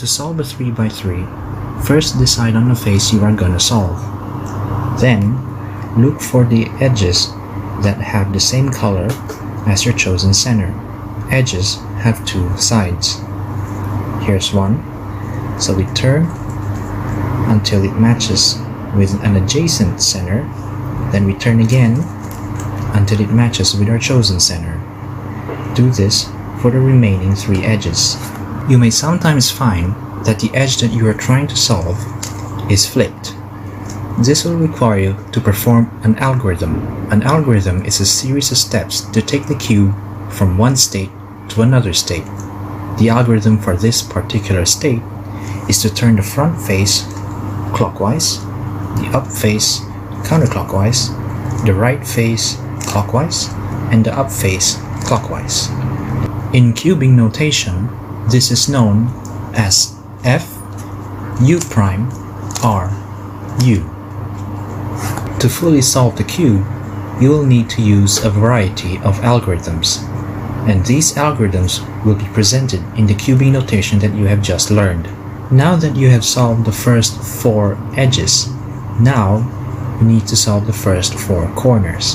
To solve a 3 by 3, first decide on the face you are gonna solve. Then, look for the edges that have the same color as your chosen center. Edges have two sides. Here's one. So we turn until it matches with an adjacent center. Then we turn again until it matches with our chosen center. Do this for the remaining 3 edges. You may sometimes find that the edge that you are trying to solve is flipped. This will require you to perform an algorithm. An algorithm is a series of steps to take the cube from one state to another state. The algorithm for this particular state is to turn the front face clockwise, the up face counterclockwise, the right face clockwise, and the up face clockwise. In cubing notation, this is known as F U prime R U. To fully solve the cube, you will need to use a variety of algorithms, and these algorithms will be presented in the cubing notation that you have just learned. Now that you have solved the first 4 edges, now you need to solve the first 4 corners.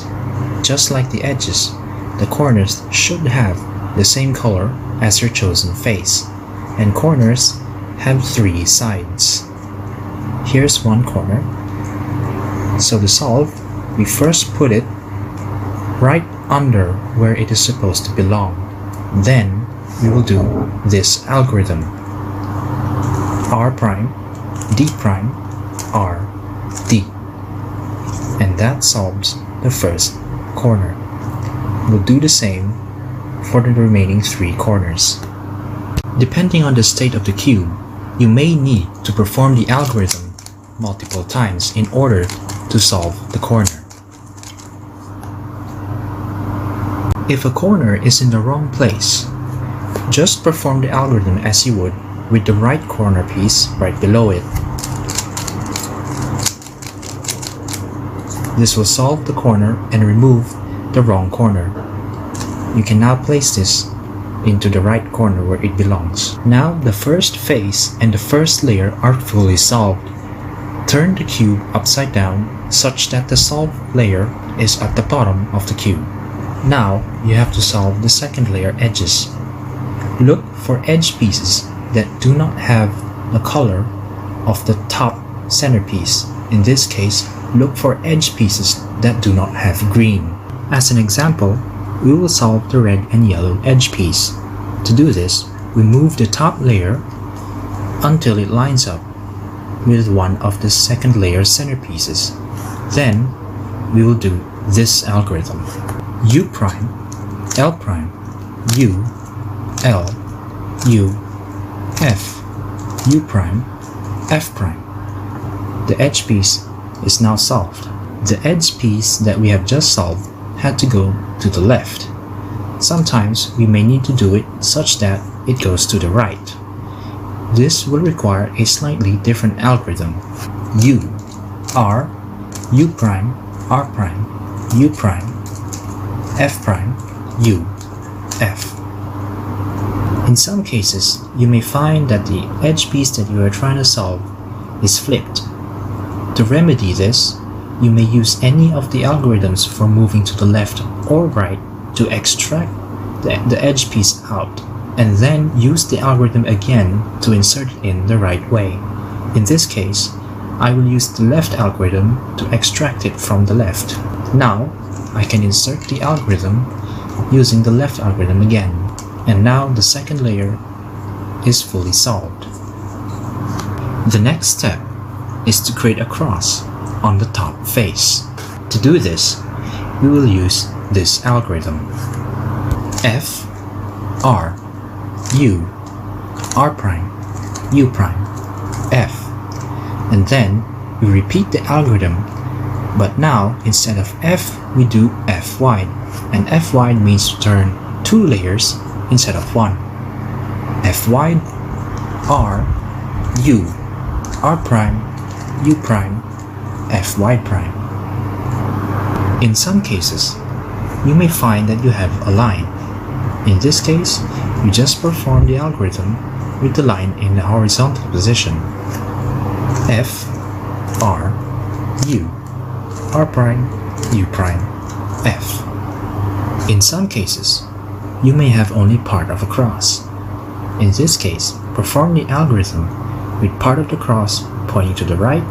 Just like the edges, the corners should have the same color as your chosen face, and corners have 3 sides. Here's one corner. So to solve, we first put it right under where it is supposed to belong. Then we will do this algorithm. R prime, D prime, R, D. And that solves the first corner. We'll do the same for the remaining 3 corners. Depending on the state of the cube, you may need to perform the algorithm multiple times in order to solve the corner. If a corner is in the wrong place, just perform the algorithm as you would with the right corner piece right below it. This will solve the corner and remove the wrong corner. You can now place this into the right corner where it belongs. Now the first face and the first layer are fully solved. Turn the cube upside down such that the solved layer is at the bottom of the cube. Now you have to solve the second layer edges. Look for edge pieces that do not have the color of the top centerpiece. In this case, look for edge pieces that do not have green. As an example, we will solve the red and yellow edge piece. To do this, we move the top layer until it lines up with one of the second layer centerpieces. Then we will do this algorithm. U prime, L prime, U, L, U, F, U prime, F prime. The edge piece is now solved. The edge piece that we have just solved had to go to the left. Sometimes we may need to do it such that it goes to the right. This will require a slightly different algorithm. U, R, U prime, R prime, U prime, F prime, U, F. In some cases, you may find that the edge piece that you are trying to solve is flipped. To remedy this, you may use any of the algorithms for moving to the left or right to extract the edge piece out, and then use the algorithm again to insert it in the right way. In this case, I will use the left algorithm to extract it from the left. Now, I can insert the algorithm using the left algorithm again, and now the second layer is fully solved. The next step is to create a cross on the top face. To do this, we will use this algorithm. F, R, U, R prime, U prime, F. And then we repeat the algorithm, but now instead of F, we do F wide. And F wide means to turn 2 layers instead of 1. F wide, R, U, R prime, U prime, F wide prime. In some cases, you may find that you have a line. In this case, you just perform the algorithm with the line in the horizontal position. F, R, U, R prime, U prime, F. In some cases, you may have only part of a cross. In this case, perform the algorithm with part of the cross pointing to the right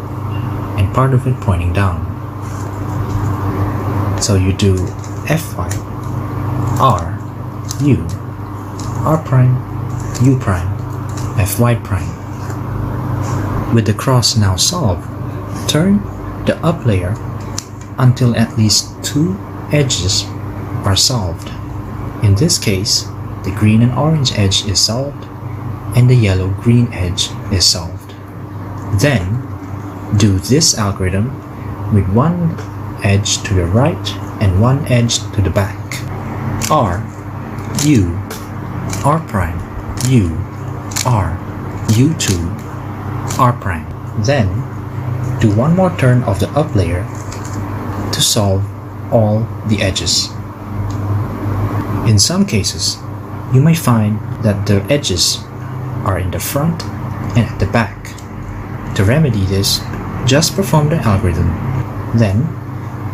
and part of it pointing down. So you do Fy, R, U, R prime, U prime, Fy prime. With the cross now solved, turn the up layer until at least 2 edges are solved. In this case, the green and orange edge is solved and the yellow-green edge is solved. Then, do this algorithm with one edge to the right and one edge to the back. R, U, R prime, U, R, U2, R prime. Then, do one more turn of the up layer to solve all the edges. In some cases, you may find that the edges are in the front and at the back. To remedy this, just perform the algorithm. Then,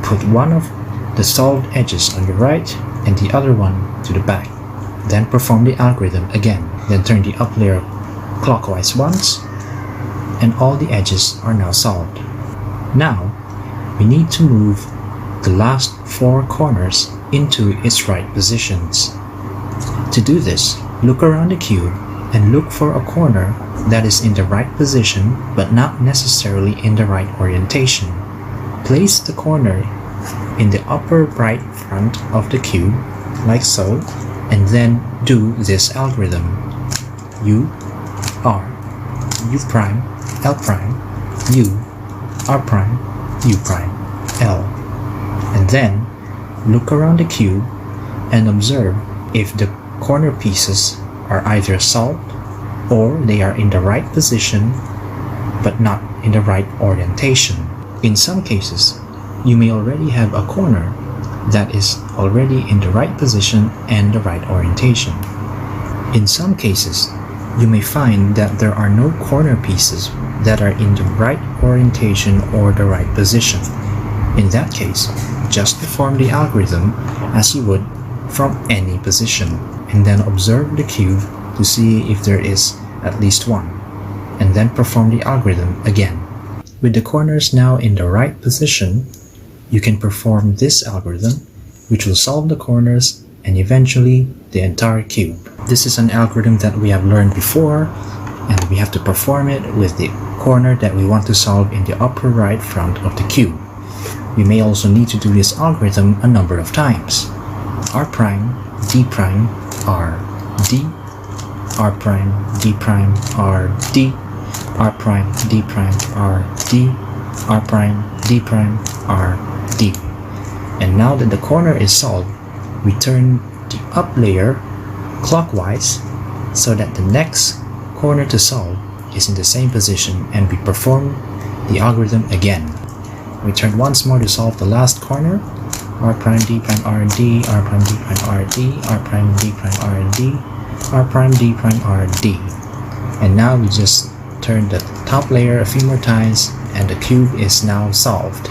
put one of the solved edges on the right and the other one to the back. Then perform the algorithm again. Then turn the up layer clockwise once, and all the edges are now solved. Now, we need to move the last 4 corners into its right positions. To do this, look around the cube and look for a corner that is in the right position but not necessarily in the right orientation. Place the corner in the upper right front of the cube, like so, and then do this algorithm. U, R, U prime, L prime, U, R prime, U prime, L. And then, look around the cube and observe if the corner pieces are either solved or they are in the right position but not in the right orientation. In some cases, you may already have a corner that is already in the right position and the right orientation. In some cases, you may find that there are no corner pieces that are in the right orientation or the right position. In that case, just perform the algorithm as you would from any position, and then observe the cube to see if there is at least one, and then perform the algorithm again. With the corners now in the right position, you can perform this algorithm, which will solve the corners and eventually the entire cube. This is an algorithm that we have learned before, and we have to perform it with the corner that we want to solve in the upper right front of the cube. We may also need to do this algorithm a number of times. R prime, D prime, R, D, R prime, D prime, R, D, R prime, D prime, R, D, R prime, D prime, R, D. And now that the corner is solved, we turn the up layer clockwise so that the next corner to solve is in the same position, and we perform the algorithm again. We turn once more to solve the last corner. R prime D prime R D, R prime D prime R D, R prime D prime R D, R prime D prime R D. And now we just turn the top layer a few more times and the cube is now solved.